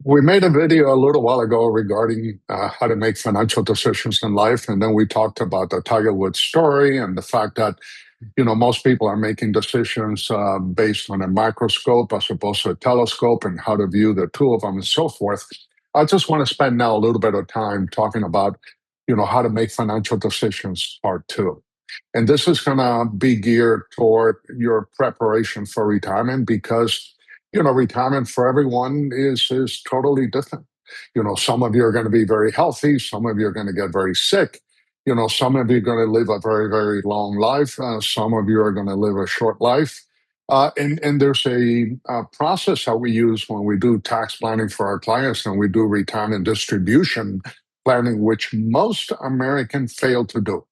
We made a video a little while ago regarding how to make financial decisions in life, and then we talked about the Tiger Woods story and the fact that most people are making decisions based on a microscope as opposed to a telescope, and how to view the two of them and so forth. I just want to spend now a little bit of time talking about how to make financial decisions part two. And this is going to be geared toward your preparation for retirement because, retirement for everyone is totally different. Some of you are going to be very healthy. Some of you are going to get very sick. Some of you are going to live a very, very long life. Some of you are going to live a short life. And there's a process that we use when we do tax planning for our clients and we do retirement distribution planning, which most Americans fail to do.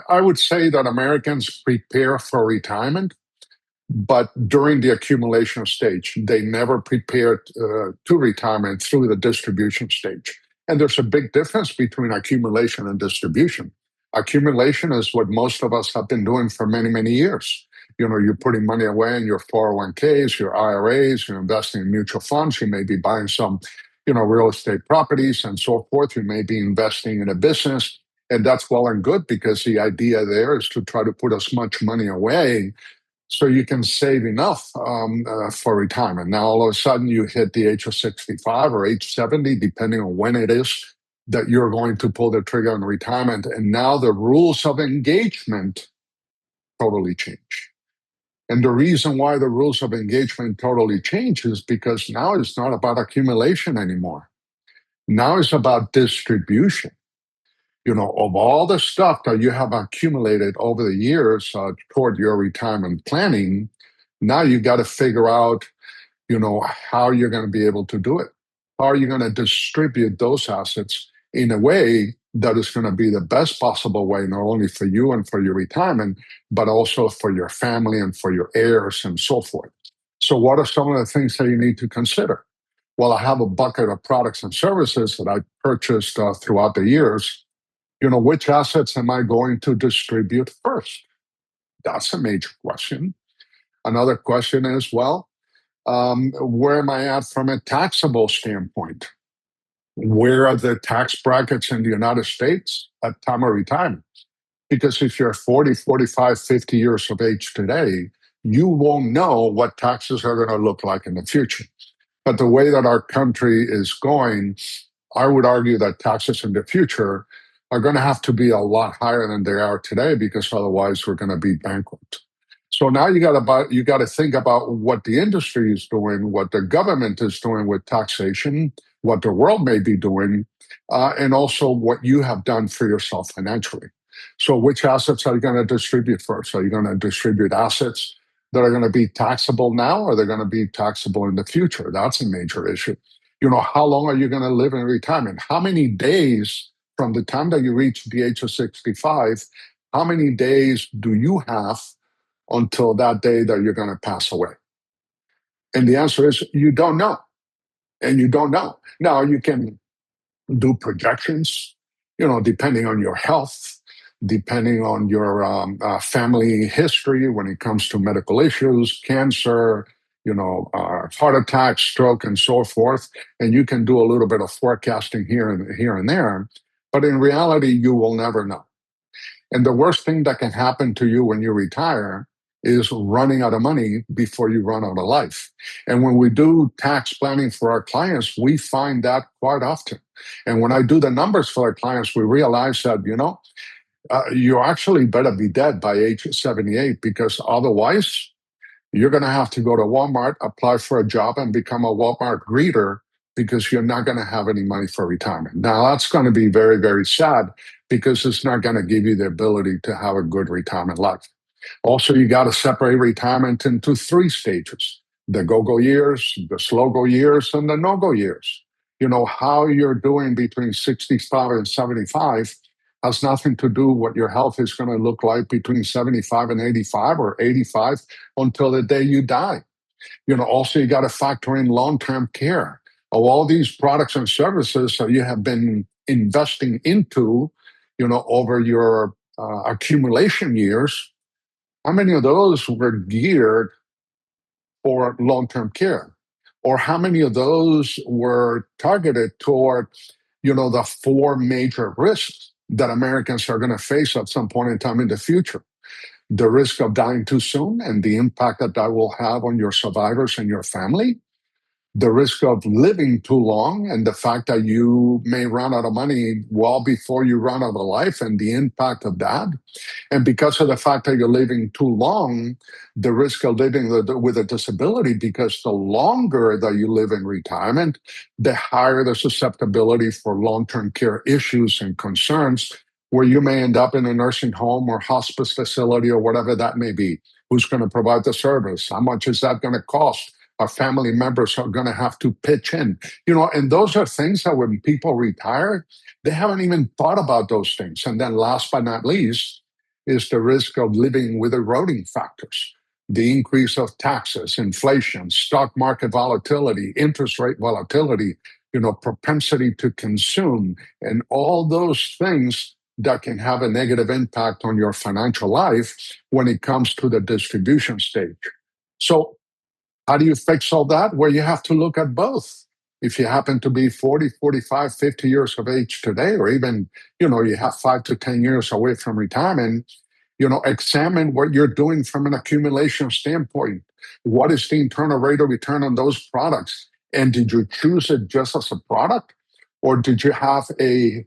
I would say that Americans prepare for retirement, but during the accumulation stage, they never prepared to retirement through the distribution stage. And there's a big difference between accumulation and distribution. Accumulation is what most of us have been doing for many, many years. You're putting money away in your 401ks, your IRAs, you're investing in mutual funds, you may be buying some, real estate properties and so forth. You may be investing in a business. And that's well and good because the idea there is to try to put as much money away so you can save enough for retirement. Now, all of a sudden, you hit the age of 65 or age 70, depending on when it is that you're going to pull the trigger on retirement. And now the rules of engagement totally change. And the reason why the rules of engagement totally change is because now it's not about accumulation anymore. Now it's about distribution. Of all the stuff that you have accumulated over the years toward your retirement planning, now you got to figure out, how you're going to be able to do it. How are you going to distribute those assets in a way that is going to be the best possible way, not only for you and for your retirement, but also for your family and for your heirs and so forth. So what are some of the things that you need to consider? Well, I have a bucket of products and services that I purchased throughout the years. Which assets am I going to distribute first? That's a major question. Another question is, well, where am I at from a taxable standpoint? Where are the tax brackets in the United States at time of retirement? Because if you're 40, 45, 50 years of age today, you won't know what taxes are going to look like in the future. But the way that our country is going, I would argue that taxes in the future are going to have to be a lot higher than they are today because otherwise we're going to be bankrupt. So now you got to think about what the industry is doing, what the government is doing with taxation, what the world may be doing, and also what you have done for yourself financially. So which assets are you going to distribute first? Are you going to distribute assets that are going to be taxable now, or they're going to be taxable in the future? That's a major issue. How long are you going to live in retirement? How many days from the time that you reach the age of 65, how many days do you have until that day that you're going to pass away? And the answer is you don't know. And you don't know. Now, you can do projections, depending on your health, depending on your family history when it comes to medical issues, cancer, heart attack, stroke, and so forth. And you can do a little bit of forecasting here and there. But in reality, you will never know. And the worst thing that can happen to you when you retire is running out of money before you run out of life. And when we do tax planning for our clients, we find that quite often. And when I do the numbers for our clients, we realize that, you actually better be dead by age 78 because otherwise you're going to have to go to Walmart, apply for a job, and become a Walmart greeter because you're not going to have any money for retirement. Now, that's going to be very, very sad because it's not going to give you the ability to have a good retirement life. Also, you got to separate retirement into three stages: the go-go years, the slow-go years, and the no-go years. How you're doing between 65 and 75 has nothing to do with what your health is going to look like between 75 and 85 or 85 until the day you die. Also, you got to factor in long-term care of all these products and services that you have been investing into, over your accumulation years. How many of those were geared for long-term care? Or how many of those were targeted toward, the four major risks that Americans are going to face at some point in time in the future? The risk of dying too soon and the impact that that will have on your survivors and your family, the risk of living too long and the fact that you may run out of money well before you run out of life and the impact of that. And because of the fact that you're living too long, the risk of living with a disability, because the longer that you live in retirement, the higher the susceptibility for long-term care issues and concerns, where you may end up in a nursing home or hospice facility or whatever that may be. Who's going to provide the service? How much is that going to cost? Our family members are going to have to pitch in. And those are things that when people retire, they haven't even thought about those things. And then last but not least is the risk of living with eroding factors, the increase of taxes, inflation, stock market volatility, interest rate volatility, propensity to consume, and all those things that can have a negative impact on your financial life when it comes to the distribution stage. So how do you fix all that? Well, you have to look at both. If you happen to be 40, 45, 50 years of age today, or even, you have 5 to 10 years away from retirement, examine what you're doing from an accumulation standpoint. What is the internal rate of return on those products? And did you choose it just as a product? Or did you have a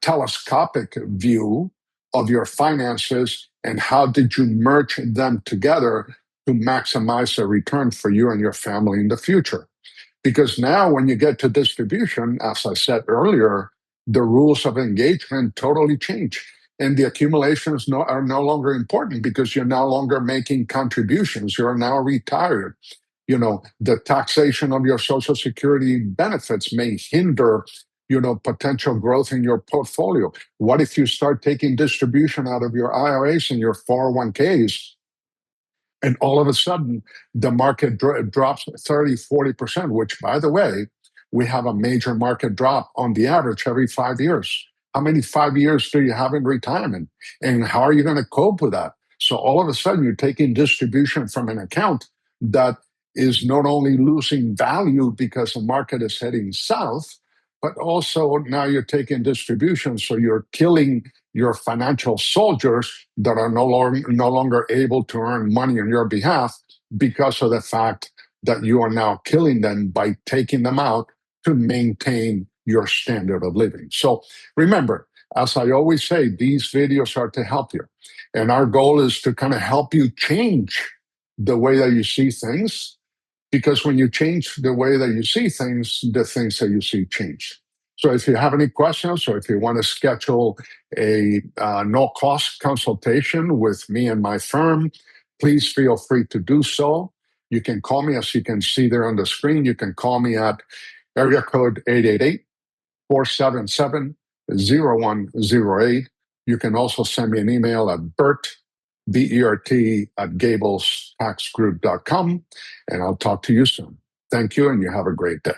telescopic view of your finances, and how did you merge them together to maximize the return for you and your family in the future? Because now when you get to distribution, as I said earlier, the rules of engagement totally change. And the accumulations are no longer important because you're no longer making contributions. You're now retired. The taxation of your Social Security benefits may hinder potential growth in your portfolio. What if you start taking distribution out of your IRAs and your 401ks, and all of a sudden the market drops 30, 40%, which, by the way, we have a major market drop on the average every 5 years. How many 5 years do you have in retirement? And how are you going to cope with that? So all of a sudden you're taking distribution from an account that is not only losing value because the market is heading south, but also now you're taking distribution. So you're killing your financial soldiers that are no longer able to earn money on your behalf because of the fact that you are now killing them by taking them out to maintain your standard of living. So remember, as I always say, these videos are to help you. And our goal is to kind of help you change the way that you see things, because when you change the way that you see things, the things that you see change. So if you have any questions, or if you want to schedule a no-cost consultation with me and my firm, please feel free to do so. You can call me, as you can see there on the screen. You can call me at area code 888-477-0108. You can also send me an email at Bert, BERT, @GablesTaxGroup.com, and I'll talk to you soon. Thank you, and you have a great day.